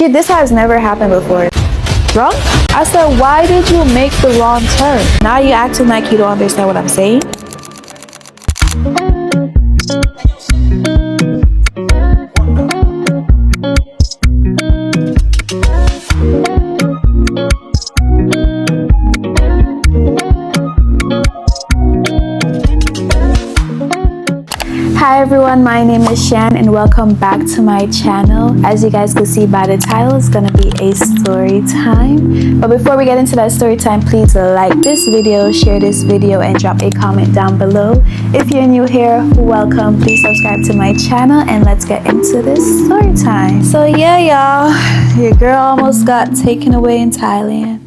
Shit, this has never happened before. Drunk? I said, why did you make the wrong turn? Now you acting like you don't understand what I'm saying? Hi everyone, my name is Shan and welcome back to my channel. As you guys can see by the title, it's gonna be a story time. But before we get into that story time, please like this video, share this video, and drop a comment down below. If you're new here, welcome. Please subscribe to my channel and let's get into this story time. So yeah, y'all, your girl almost got taken away in Thailand.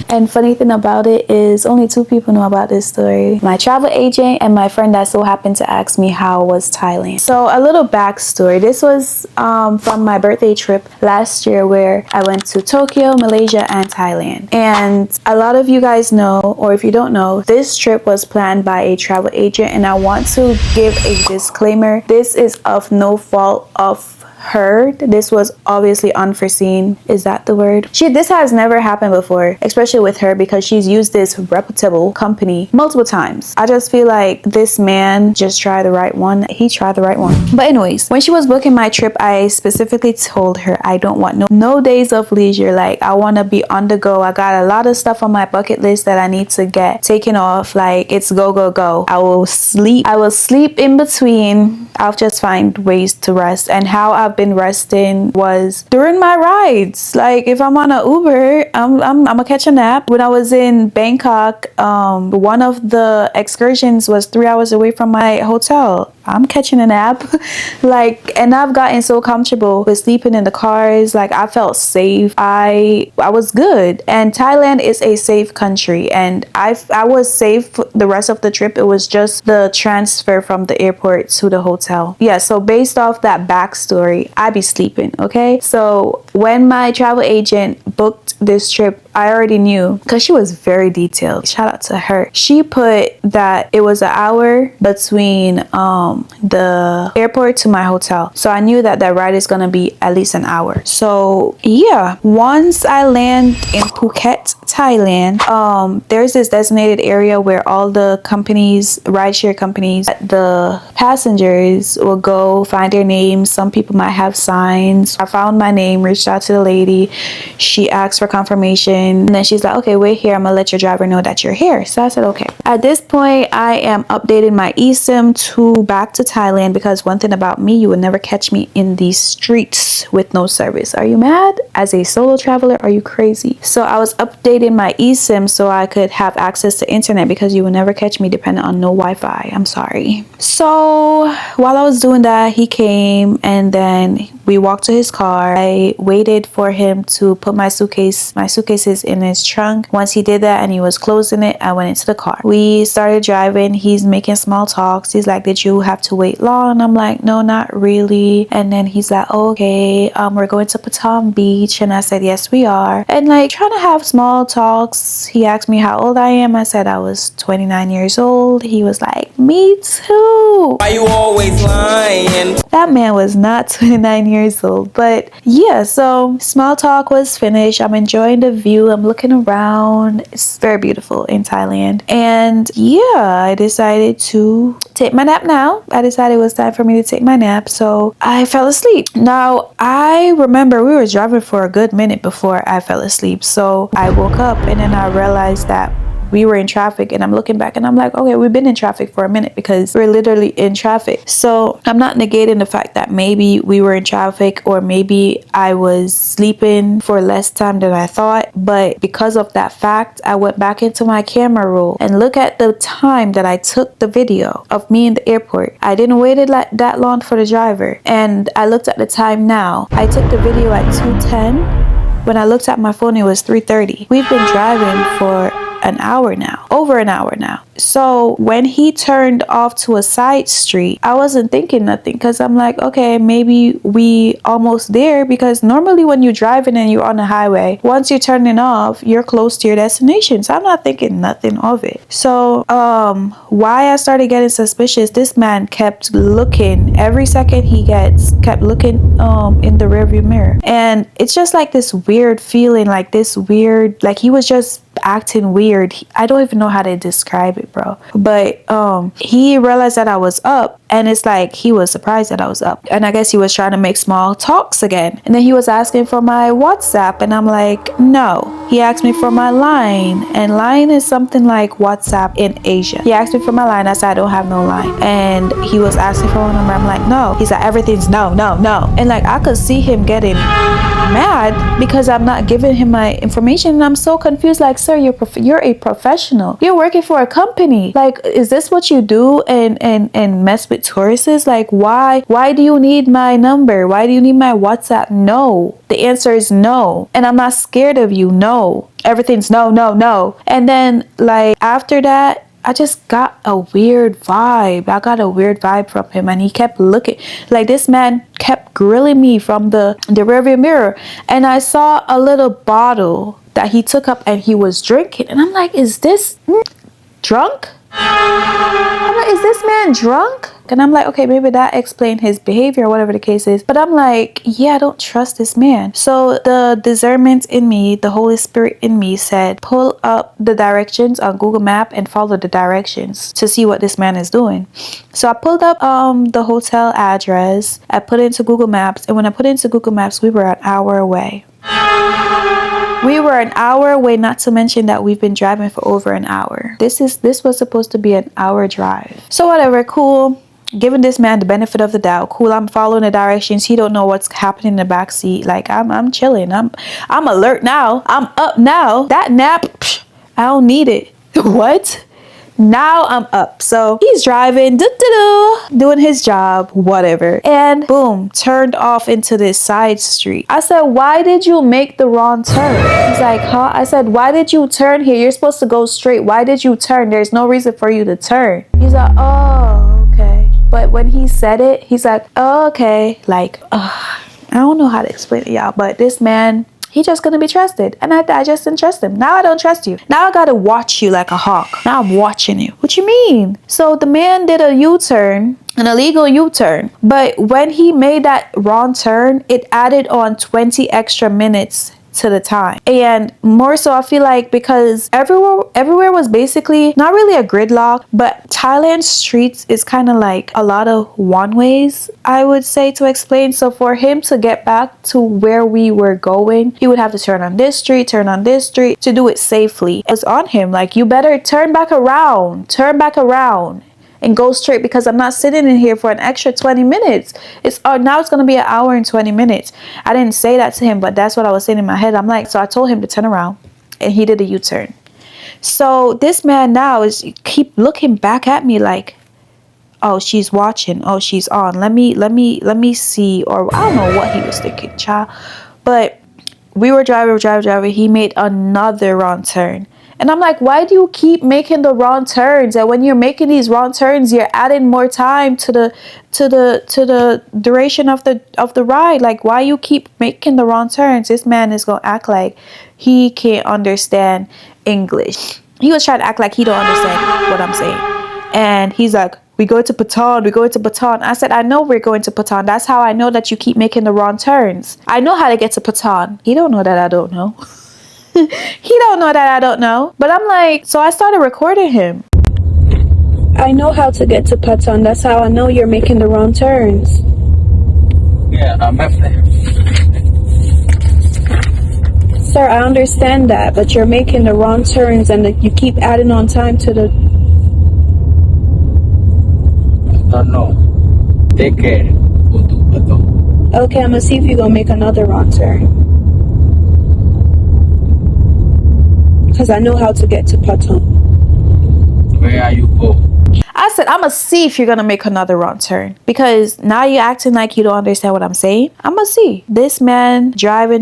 And funny thing about it is only two people know about this story. My travel agent and my friend that so happened to ask me how was Thailand. So a little backstory. This was from my birthday trip last year where I went to Tokyo, Malaysia, and Thailand. And a lot of you guys know, or if you don't know, this trip was planned by a travel agent. And I want to give a disclaimer. This is of no fault of her. This was obviously unforeseen. Is that the word? This has never happened before, especially with her, because she's used this reputable company multiple times. I just feel like this man just tried the right one. He tried the right one. But anyways, when she was booking my trip, I specifically told her I don't want no days of leisure. Like, I want to be on the go. I got a lot of stuff on my bucket list that I need to get taken off. Like, it's go go go. I will sleep in between. I'll just find ways to rest. And how I've been resting was during my rides. Like, if I'm on an Uber, I'm gonna catch a nap. When I was in Bangkok, one of the excursions was 3 hours away from my hotel. I'm catching a nap. And I've gotten so comfortable with sleeping in the cars. Like, I felt safe. I was good. And Thailand is a safe country, and I was safe the rest of the trip. It was just the transfer from the airport to the hotel. Yeah, so based off that backstory, I be sleeping, okay? So when my travel agent booked this trip, I already knew because she was very detailed. Shout out to her. She put that it was an hour between the airport to my hotel. So I knew that that ride is gonna be at least an hour. So yeah, once I land in Phuket, Thailand, there's this designated area where all the companies, rideshare companies, the passengers will go find their names. Some people might have signs. I found my name, reached out to the lady. She asked for confirmation, and then she's like, okay, wait here, I'm gonna let your driver know that you're here. So I said, okay. At this point, I am updating my eSIM to back to Thailand, because one thing about me, you would never catch me in these streets with no service. Are you mad? As a solo traveler, are you crazy? So I was updating my eSIM so I could have access to internet, because you would never catch me dependent on no Wi-Fi. I'm sorry. So while I was doing that, he came and then we walked to his car. I waited for him to put my suitcases in his trunk. Once he did that and he was closing it, I went into the car. We started driving. He's making small talks. He's like, did you have to wait long? And I'm like, no, not really. And then he's like, oh, okay, we're going to Patong Beach. And I said, yes, we are. And like, trying to have small talks. He asked me how old I am. I said I was 29 years old. He was like, me too. Why you always lying? That man was not 29 years old. But yeah, so small talk was finished. I'm enjoying the view. I'm looking around. It's very beautiful in Thailand. And yeah, I decided to take my nap now. I decided it was time for me to take my nap. So I fell asleep. Now, I remember we were driving for a good minute before I fell asleep. So I woke up and then I realized that we were in traffic, and I'm looking back and I'm like, okay, we've been in traffic for a minute, because we're literally in traffic. So I'm not negating the fact that maybe we were in traffic, or maybe I was sleeping for less time than I thought. But because of that fact, I went back into my camera roll and look at the time that I took the video of me in the airport. I didn't wait that long for the driver, and I looked at the time now. I took the video at 2:10. When I looked at my phone, it was 3:30. We've been driving for an hour now, over an hour now. So when he turned off to a side street, I wasn't thinking nothing because I'm like, okay, maybe we almost there, because normally when you're driving and you're on the highway, once you're turning off, you're close to your destination. So I'm not thinking nothing of it. So why I started getting suspicious, this man kept looking every second he kept looking in the rearview mirror, and it's just like this weird feeling, like this weird, like he was just acting weird. I don't even know how to describe it, bro. But he realized that I was up, and it's like he was surprised that I was up, and I guess he was trying to make small talks again. And then he was asking for my WhatsApp, and I'm like, no. He asked me for my line, and line is something like WhatsApp in Asia. He asked me for my line. I said I don't have no line, and he was asking for a number. I'm like, no. He's like, everything's no, no, no. And like I could see him getting mad because I'm not giving him my information, and I'm so confused. Like, sir, you're a professional. You're working for a company. Like, is this what you do and mess with tourists? Like, why do you need my number? Why do you need my WhatsApp? No. The answer is no. And I'm not scared of you. No. Everything's no, no, no. And then like after that, I just got a weird vibe. I got a weird vibe from him, and he kept looking. Like this man kept grilling me from the rearview mirror, and I saw a little bottle that he took up and he was drinking, and I'm like, is this drunk? I'm like, is this man drunk? And I'm like, okay, maybe that explained his behavior or whatever the case is. But I'm like, yeah, I don't trust this man. So the discernment in me, the Holy Spirit in me said, pull up the directions on Google Map and follow the directions to see what this man is doing. So I pulled up the hotel address. I put it into Google Maps. And when I put it into Google Maps, we were an hour away. We were an hour away, not to mention that we've been driving for over an hour. This was supposed to be an hour drive. So whatever, cool. Giving this man the benefit of the doubt. Cool, I'm following the directions. He don't know what's happening in the back seat. Like I'm chilling. I'm alert now. I'm up now. That nap, I don't need it. What? Now I'm up. So he's driving, doing his job, whatever. And boom, turned off into this side street. I said, why did you make the wrong turn? He's like, huh? I said, why did you turn here? You're supposed to go straight. Why did you turn? There's no reason for you to turn. He's like, oh, okay. But when he said it, he's like, oh, okay. Like, I don't know how to explain it, y'all. But this man, he just gonna be trusted, and I just didn't trust him. Now I don't trust you. Now I gotta watch you like a hawk. Now I'm watching you. What you mean? So the man did a U-turn, an illegal U-turn, but when he made that wrong turn, it added on 20 extra minutes to the time. And more so, I feel like because everywhere was basically not really a gridlock, but Thailand streets is kind of like a lot of one ways, I would say, to explain. So for him to get back to where we were going, he would have to turn on this street to do it safely. It was on him, like, you better turn back around and go straight, because I'm not sitting in here for an extra 20 minutes. Now it's going to be an hour and 20 minutes. I didn't say that to him, but that's what I was saying in my head. I'm like, so I told him to turn around, and he did a U-turn. So this man now keep looking back at me like, oh, she's watching. Oh, she's on. Let me see. Or I don't know what he was thinking, child. But we were driving. He made another wrong turn. And I'm like, why do you keep making the wrong turns? And when you're making these wrong turns, you're adding more time to the duration of the ride. Like, why you keep making the wrong turns? This man is gonna act like he can't understand English. He was trying to act like he don't understand what I'm saying. And he's like, we go to Baton. I said, I know we're going to Baton. That's how I know that you keep making the wrong turns. I know how to get to Baton. He don't know that I don't know. He don't know that I don't know. But I'm like, so I started recording him. I know how to get to Patton. That's how I know you're making the wrong turns. Yeah, I'm up there. Sir, I understand that, but you're making the wrong turns, and you keep adding on time to the... No. Take care. Go to Patton. Okay, I'm gonna see if you're gonna make another wrong turn. Because I know how to get to Patton. Where are you going? I said, I'm going to see if you're going to make another wrong turn. Because now you're acting like you don't understand what I'm saying. I'm going to see. This man driving.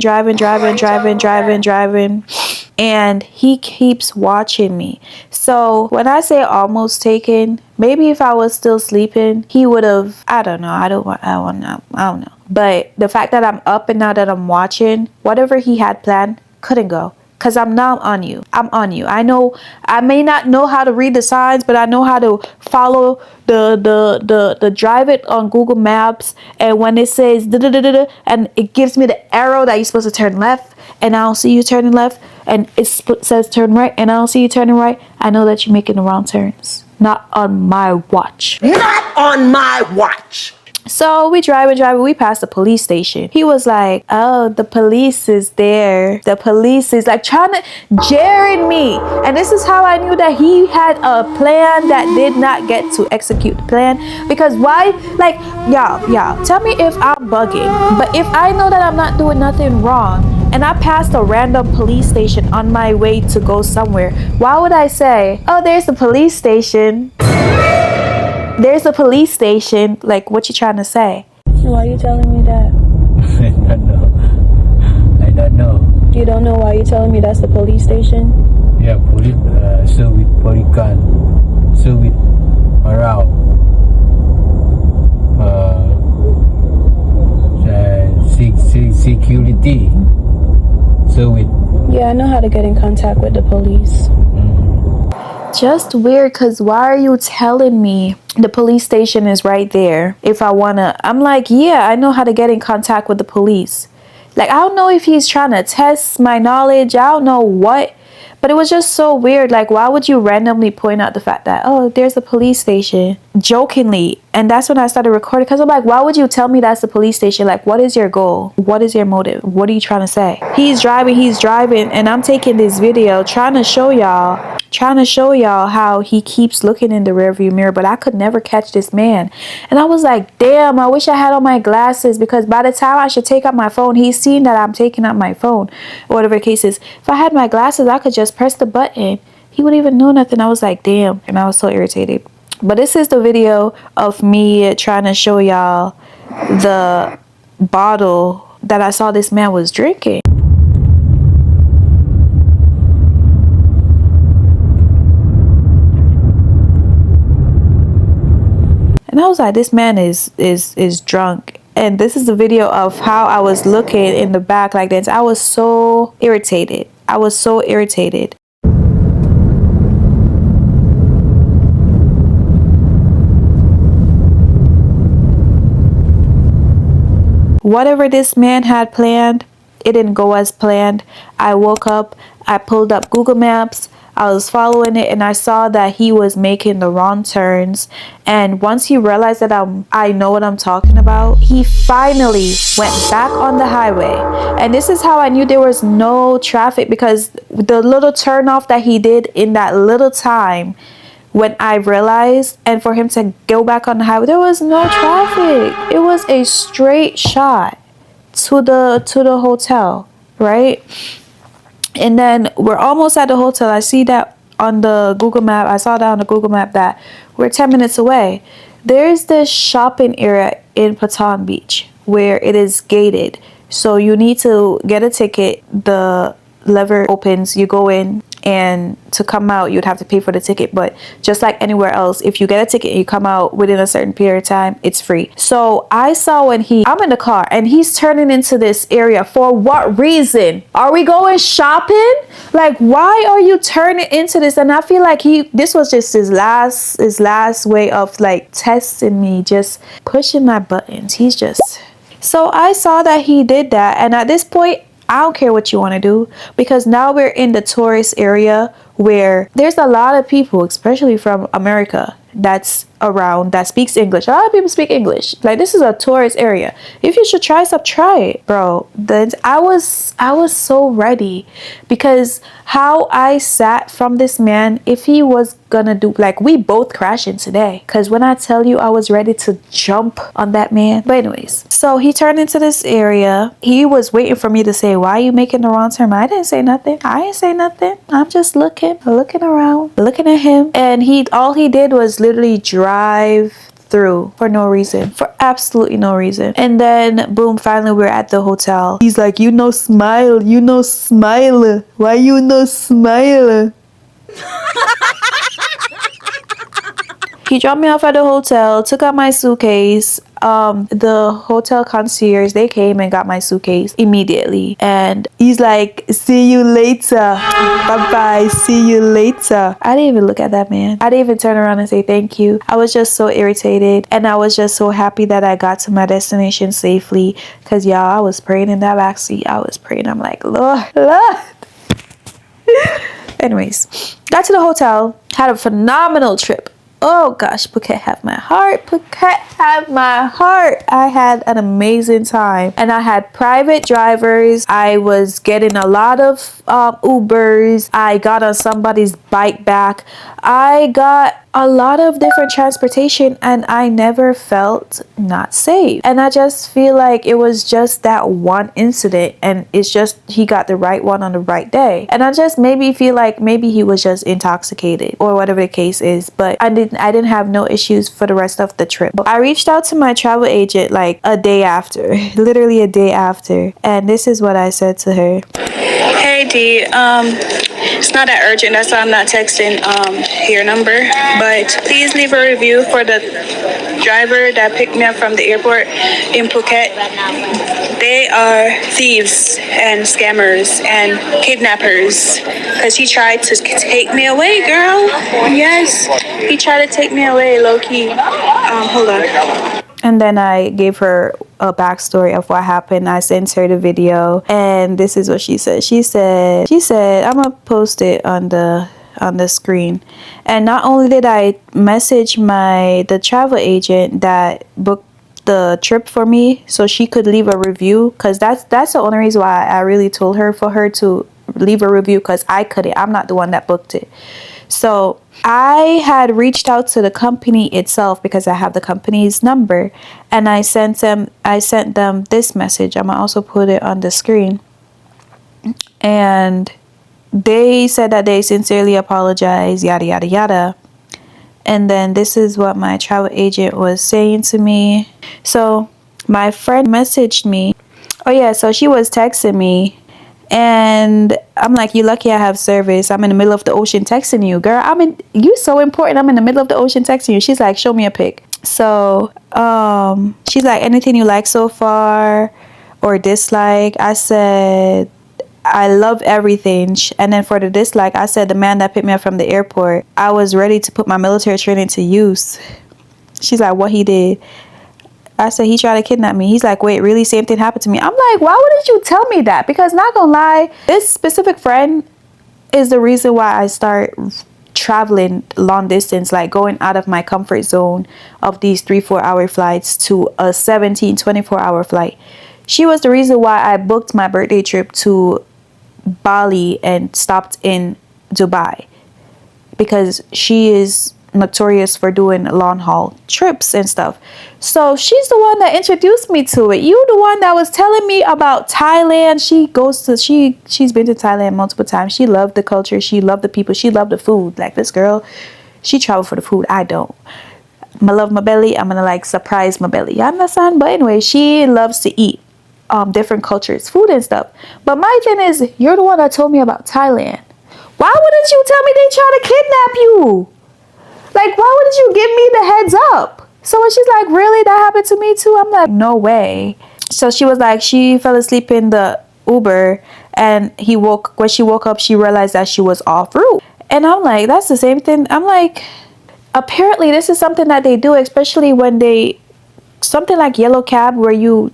and he keeps watching me. So when I say almost taken, maybe if I was still sleeping, he would have, I don't know. I don't know. But the fact that I'm up and now that I'm watching, whatever he had planned couldn't go. Cause I'm now on you. I'm on you. I know I may not know how to read the signs, but I know how to follow the drive it on Google Maps. And when it says and it gives me the arrow that you're supposed to turn left, and I don't see you turning left, and it says turn right, and I don't see you turning right, I know that you're making the wrong turns. Not on my watch. Not on my watch. So we driving, we passed the police station. He was like, oh, the police is there. The police is like trying to jeering me. And this is how I knew that he had a plan that did not get to execute the plan. Because why? Like, y'all, tell me if I'm bugging. But if I know that I'm not doing nothing wrong, and I passed a random police station on my way to go somewhere, why would I say, oh, there's a police station? There's a police station. Like, what you trying to say? Why are you telling me that? I don't know. You don't know why you're telling me that's the police station? Yeah, police. Service Porikan. Service around. Security. Service. Yeah, I know how to get in contact with the police. Just weird, because why are you telling me the police station is right there if I wanna? I'm like, yeah, I know how to get in contact with the police. Like, I don't know if he's trying to test my knowledge. I don't know what. But it was just so weird. Like, why would you randomly point out the fact that, oh, there's a police station? Jokingly. And that's when I started recording. Because I'm like, why would you tell me that's the police station? Like, what is your goal? What is your motive? What are you trying to say? He's driving. And I'm taking this video trying to show y'all how he keeps looking in the rearview mirror. But I could never catch this man. And I was like, damn, I wish I had on my glasses. Because by the time I should take out my phone, he's seen that I'm taking out my phone. Or whatever the case is. If I had my glasses, I could just press the button. He wouldn't even know nothing. I was like, damn. And I was so irritated. But this is the video of me trying to show y'all the bottle that I saw this man was drinking. And I was like, this man is drunk. And this is the video of how I was looking in the back like this. I was so irritated. Whatever this man had planned, it didn't go as planned. I woke up, I pulled up Google Maps, I was following it, and I saw that he was making the wrong turns. And once he realized that I know what I'm talking about, he finally went back on the highway. And this is how I knew there was no traffic, because the little turn off that he did in that little time, when I realized, and for him to go back on the highway, there was no traffic. It was a straight shot to the hotel, right? And then we're almost at the hotel. I see that on the Google map. I saw that on the Google map that we're 10 minutes away. There's this shopping area in Patong Beach where it is gated. So you need to get a ticket. The lever opens, you go in, and to come out you'd have to pay for the ticket. But just like anywhere else, if you get a ticket and you come out within a certain period of time, it's free. So I saw when I'm in the car and he's turning into this area. For what reason? Are we going shopping? Like, why are you turning into this? And I feel like this was just his last way of like testing me, just pushing my buttons. So I saw that he did that, and at this point I don't care what you want to do, because now we're in the tourist area where there's a lot of people, especially from America, that's around that speaks English. A lot of people speak English. Like, this is a tourist area. If you should try stuff, try it, bro. Then I was so ready, because how I sat from this man, if he was gonna do, like, we both crashing today, because when I tell you I was ready to jump on that man. But anyways, so he turned into this area. He was waiting for me to say, why are you making the wrong turn? I didn't say nothing. I'm just looking around, looking at him. And all he did was literally drive through for no reason, for absolutely no reason. And then boom, finally we're at the hotel. He's like, you no smile, you no smile. Why you no smile? He dropped me off at the hotel, took out my suitcase. The hotel concierge, they came and got my suitcase immediately. And he's like, see you later. Bye-bye, see you later. I didn't even look at that man. I didn't even turn around and say thank you. I was just so irritated. And I was just so happy that I got to my destination safely. Because y'all, I was praying in that backseat. I was praying. I'm like, Lord. Anyways, got to the hotel. Had a phenomenal trip. Oh gosh, Phuket have my heart. Phuket have my heart. I had an amazing time. And I had private drivers. I was getting a lot of Ubers. I got on somebody's bike back. I got a lot of different transportation and I never felt not safe. And I just feel like it was just that one incident and it's just he got the right one on the right day. And I just maybe feel like maybe he was just intoxicated or whatever the case is. But I didn't have no issues for the rest of the trip. I reached out to my travel agent like a day after, literally a day after. And this is what I said to her. Hey D, it's not that urgent, that's why I'm not texting your number, but please leave a review for the driver that picked me up from the airport in Phuket. They are thieves and scammers and kidnappers because he tried to take me away, girl. Yes, he tried to take me away, low-key. Hold on. And then I gave her a backstory of what happened. I sent her the video and this is what she said. She said, I'm gonna post it on the screen. And not only did I message the travel agent that booked the trip for me so she could leave a review, because that's the only reason why I really told her for her to leave a review, because I couldn't. I'm not the one that booked it. So I had reached out to the company itself because I have the company's number, and I sent them this message. I'm gonna also put it on the screen. And they said that they sincerely apologize, yada yada yada. And then this is what my travel agent was saying to me. So my friend messaged me. Oh yeah, so she was texting me. And I'm like, you lucky I have service. I'm in the middle of the ocean texting you. Girl, you so important. I'm in the middle of the ocean texting you. She's like, show me a pic. So she's like, anything you like so far or dislike? I said, I love everything. And then for the dislike, I said, the man that picked me up from the airport, I was ready to put my military training to use. She's like, what he did? I said, he tried to kidnap me. He's like, wait, really? Same thing happened to me. I'm like, why wouldn't you tell me that? Because not gonna lie, this specific friend is the reason why I start traveling long distance, like going out of my comfort zone of these 3-4 hour flights to a 17-24 hour flight. She was the reason why I booked my birthday trip to Bali and stopped in Dubai, because she is notorious for doing long haul trips and stuff. So she's the one that introduced me to it. You the one that was telling me about Thailand. She's been to Thailand multiple times. She loved the culture, she loved the people, she loved the food. Like, this girl, she traveled for the food. I don't. I love my belly. I'm gonna like surprise my belly, you understand? But anyway, she loves to eat different cultures, food and stuff. But my thing is, you're the one that told me about Thailand. Why wouldn't you tell me they try to kidnap you? Like, why wouldn't you give me the heads up? So when she's like, really, that happened to me too? I'm like, no way. So she was like, she fell asleep in the Uber, and when she woke up, she realized that she was off route. And I'm like, that's the same thing. I'm like, apparently this is something that they do, especially when something like yellow cab, where you're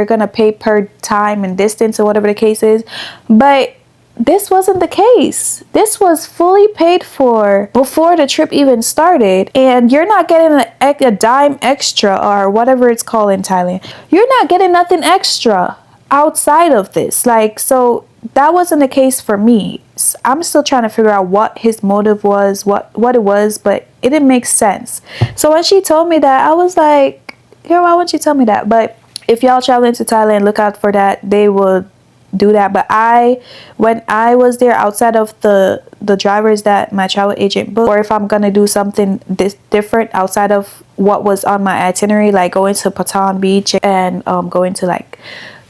gonna pay per time and distance or whatever the case is. But this wasn't the case. This was fully paid for before the trip even started, and you're not getting a dime extra, or whatever it's called in Thailand. You're not getting nothing extra outside of this. Like, so that wasn't the case for me. I'm still trying to figure out what his motive was, what it was, but it didn't make sense. So when she told me that, I was like, girl, why wouldn't you tell me that? But if y'all traveling to Thailand, look out for that. They will do that. But when I was there, outside of the drivers that my travel agent booked, or if I'm gonna do something different outside of what was on my itinerary, like going to Patong Beach and going to like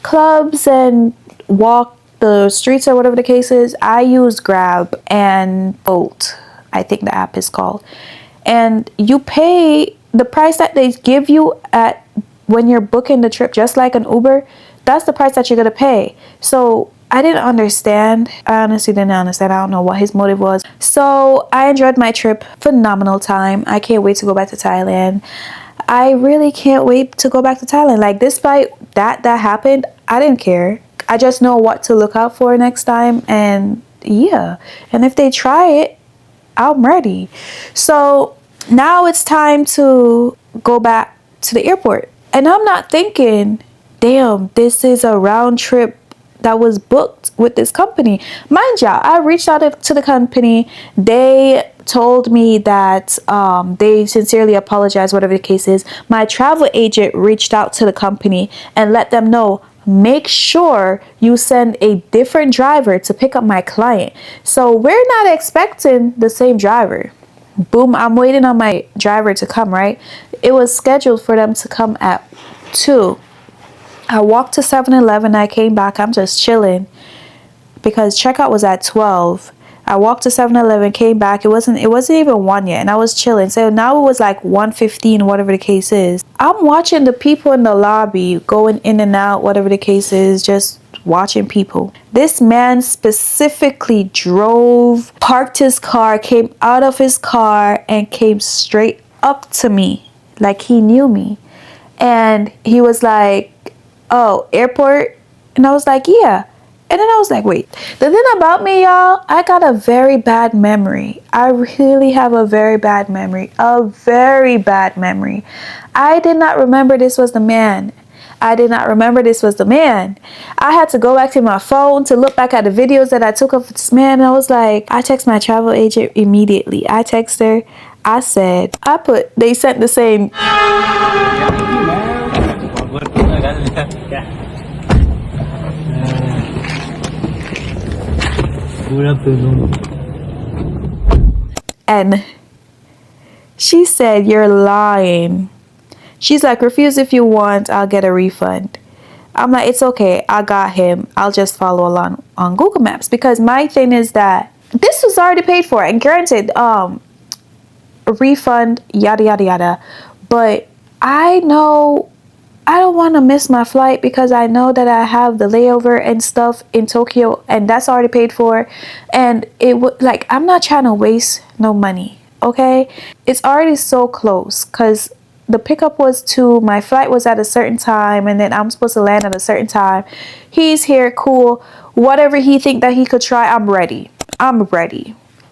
clubs and walk the streets or whatever the case is, I use Grab and Bolt, I think the app is called. And you pay the price that they give you at when you're booking the trip, just like an Uber. That's the price that you're gonna pay. So I didn't understand. I honestly didn't understand. I don't know what his motive was. So I enjoyed my trip. Phenomenal time. I can't wait to go back to Thailand. I really can't wait to go back to Thailand. Like, despite that happened, I didn't care. I just know what to look out for next time. And yeah, and if they try it, I'm ready. So now it's time to go back to the airport. And I'm not thinking, damn, this is a round trip that was booked with this company. Mind y'all, I reached out to the company. They told me that they sincerely apologize, whatever the case is. My travel agent reached out to the company and let them know, make sure you send a different driver to pick up my client. So we're not expecting the same driver. Boom, I'm waiting on my driver to come, right? It was scheduled for them to come at 2. I walked to 7-Eleven. I came back. I'm just chilling because checkout was at 12. I walked to 7-Eleven, came back. It wasn't even 1 yet, and I was chilling. So now it was like 1:15, whatever the case is. I'm watching the people in the lobby going in and out, whatever the case is, just watching people. This man specifically drove, parked his car, came out of his car, and came straight up to me like he knew me. And he was like, "Oh, airport?" And I was like, "Yeah." And then I was like, wait, the thing about me, y'all, I got a very bad memory. I really have a very bad memory. A very bad memory. I did not remember this was the man. I did not remember this was the man. I had to go back to my phone to look back at the videos that I took of this man. And I was like, I text my travel agent immediately. I text her. I said, they sent the same. And she said, "You're lying." She's like, "Refuse if you want, I'll get a refund." I'm like, "It's okay, I got him. I'll just follow along on Google Maps." Because my thing is that this was already paid for. And granted, a refund, yada, yada, yada. But I know I don't want to miss my flight because I know that I have the layover and stuff in Tokyo, and that's already paid for. And it would, like, I'm not trying to waste no money, okay? It's already so close because the pickup was my flight was at a certain time, and then I'm supposed to land at a certain time. He's here, cool. Whatever he think that he could try, I'm ready.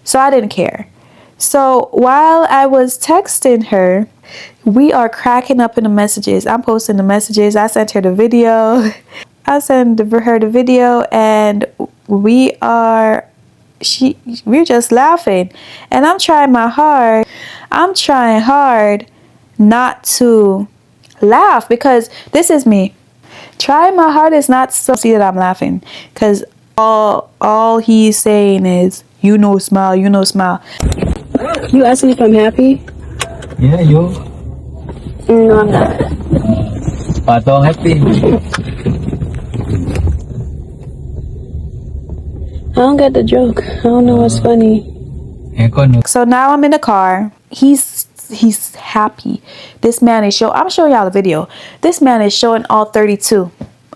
So I didn't care. So while I was texting her, we are cracking up in the messages. I'm posting the messages. I sent her the video. And we're just laughing. And I'm trying hard not to laugh because this is me. Trying my hardest not to see that I'm laughing because all he's saying is, smile. You asked me if I'm happy? Yeah, you. No, I'm not. Patong happy. I don't get the joke. I don't know what's funny. So now I'm in the car. He's happy. This man is I'm showing y'all the video. This man is showing all 32.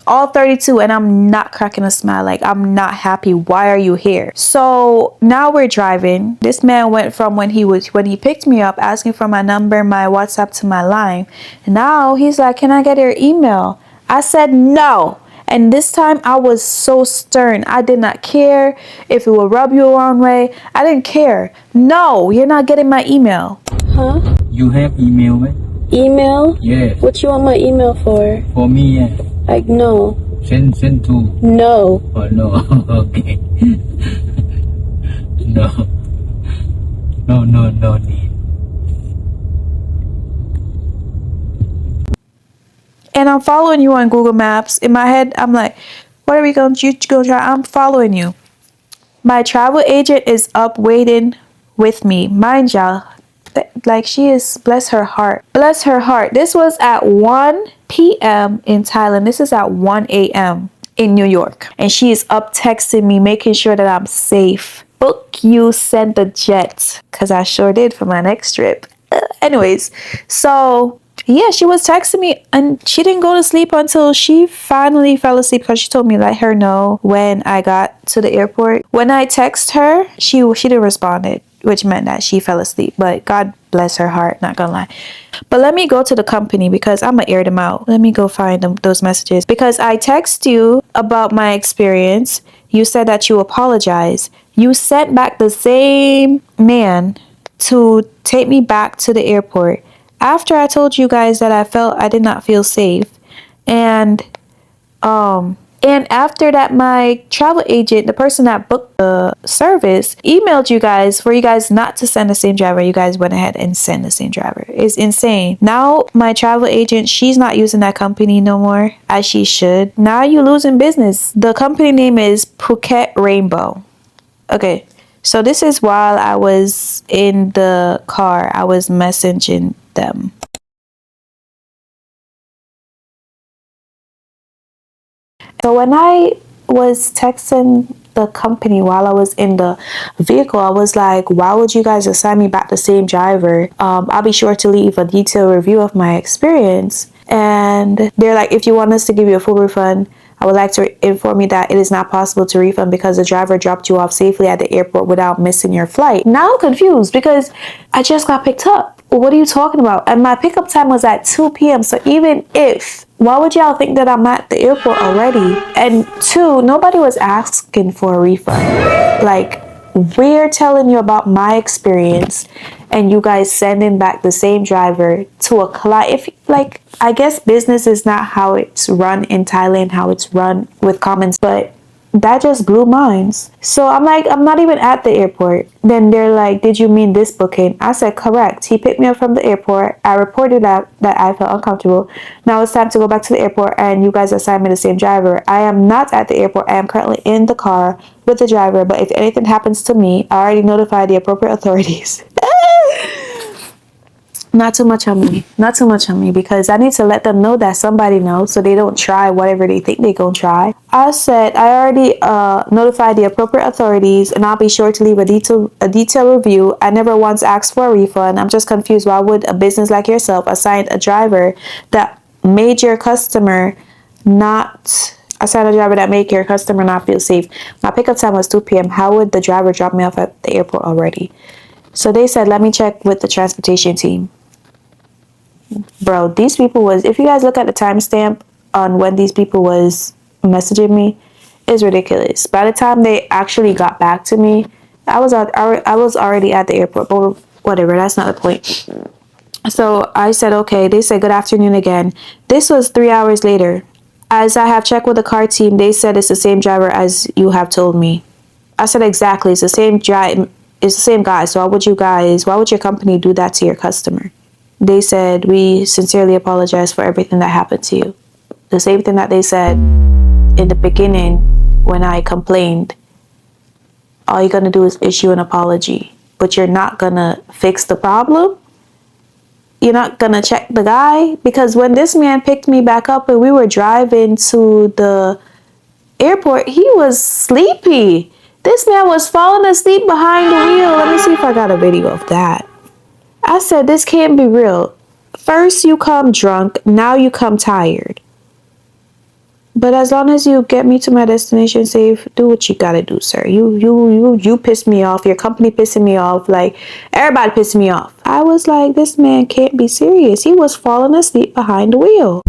All 32, and I'm not cracking a smile. Like, I'm not happy. Why are you here? So now we're driving. This man went from when he picked me up asking for my number, my WhatsApp, to my line. And now he's like, "Can I get your email?" I said no. And this time I was so stern. I did not care if it will rub you the wrong way. I didn't care. No, you're not getting my email. Huh? You have email, man? Email? Yes. What you want my email for? For me, yeah. Like, no. Send to. No. Oh, no. Okay. No need. And I'm following you on Google Maps. In my head, I'm like, What are we going to try? I'm following you. My travel agent is up waiting with me. Mind y'all, like she is, bless her heart. Bless her heart. This was at 1 p.m. in Thailand. This is at 1 a.m. in New York. And she is up texting me, making sure that I'm safe. Book you, send the jet. Because I sure did for my next trip. Anyways, so yeah, she was texting me and she didn't go to sleep until she finally fell asleep because she told me let her know when I got to the airport. When I text her, she didn't respond, which meant that she fell asleep. But God bless her heart, not gonna lie. But let me go to the company because I'm gonna air them out. Let me go find those messages because I text you about my experience. You said that you apologize. You sent back the same man to take me back to the airport after I told you guys that I did not feel safe. And after that, my travel agent, the person that booked the service, emailed you guys for you guys not to send the same driver. You guys went ahead and sent the same driver. It's insane. Now my travel agent, she's not using that company no more as she should. Now you losing business. The company name is Phuket Rainbow. Okay. So this is while I was in the car, I was messaging them. So when I was texting the company while I was in the vehicle, I was like, why would you guys assign me back the same driver? I'll be sure to leave a detailed review of my experience. And they're like, if you want us to give you a full refund, I would like to inform you that it is not possible to refund because the driver dropped you off safely at the airport without missing your flight. Now I'm confused because I just got picked up. What are you talking about? And my pickup time was at 2 p.m. So even if, why would y'all think that I'm at the airport already? And two, nobody was asking for a refund. Like, we're telling you about my experience and you guys sending back the same driver to a client. If, like, I guess business is not how it's run in Thailand, how it's run with comments, but that just blew minds. So I'm like, I'm not even at the airport. Then they're like, did you mean this booking? I said, correct. He picked me up from the airport. I reported that I felt uncomfortable. Now it's time to go back to the airport and you guys assigned me the same driver. I am not at the airport. I am currently in the car with the driver. But if anything happens to me, I already notified the appropriate authorities. Not too much on me because I need to let them know that somebody knows so they don't try whatever they think they're gonna try. I said I already notified the appropriate authorities and I'll be sure to leave a detailed review. I never once asked for a refund. I'm just confused. Why would a business like yourself assign a driver that made your customer not feel safe? My pickup time was 2 p.m. How would the driver drop me off at the airport already? So they said, let me check with the transportation team. Bro, these people was, if you guys look at the timestamp on when these people was messaging me, it's ridiculous. By the time they actually got back to me, I was already at the airport, but whatever, that's not the point. So I said, okay. They said, good afternoon again. This was 3 hours later. As I have checked with the car team, they said it's the same driver as you have told me. I said, exactly. It's the same it's the same guy. So why would your company do that to your customer? They said, we sincerely apologize for everything that happened to you. The same thing that they said in the beginning when I complained. All you're going to do is issue an apology, but you're not going to fix the problem. You're not going to check the guy, because when this man picked me back up and we were driving to the airport, he was sleepy. This man was falling asleep behind the wheel. Let me see if I got a video of that. I said, this can't be real. First you come drunk, now you come tired. But as long as you get me to my destination safe, do what you gotta do, sir. You pissed me off. Your company pissing me off. Like, everybody pissing me off. I was like, this man can't be serious. He was falling asleep behind the wheel.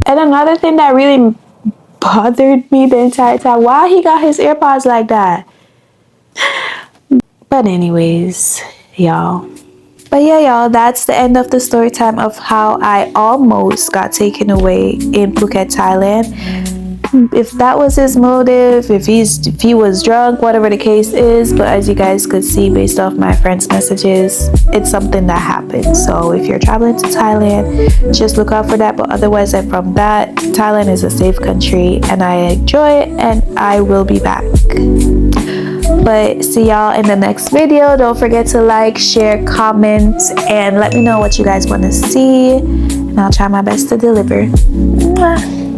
And another thing that really bothered me the entire time, why he got his AirPods like that? But anyways, y'all. But yeah, y'all, that's the end of the story time of how I almost got taken away in Phuket, Thailand. if that was his motive, if he was drunk, whatever the case is. But as you guys could see based off my friend's messages, it's something that happened. So if you're traveling to Thailand, just look out for that. But otherwise, from that, Thailand is a safe country and I enjoy it, and I will be back. But see y'all in the next video. Don't forget to like, share, comment, and let me know what you guys want to see, and I'll try my best to deliver. Mwah.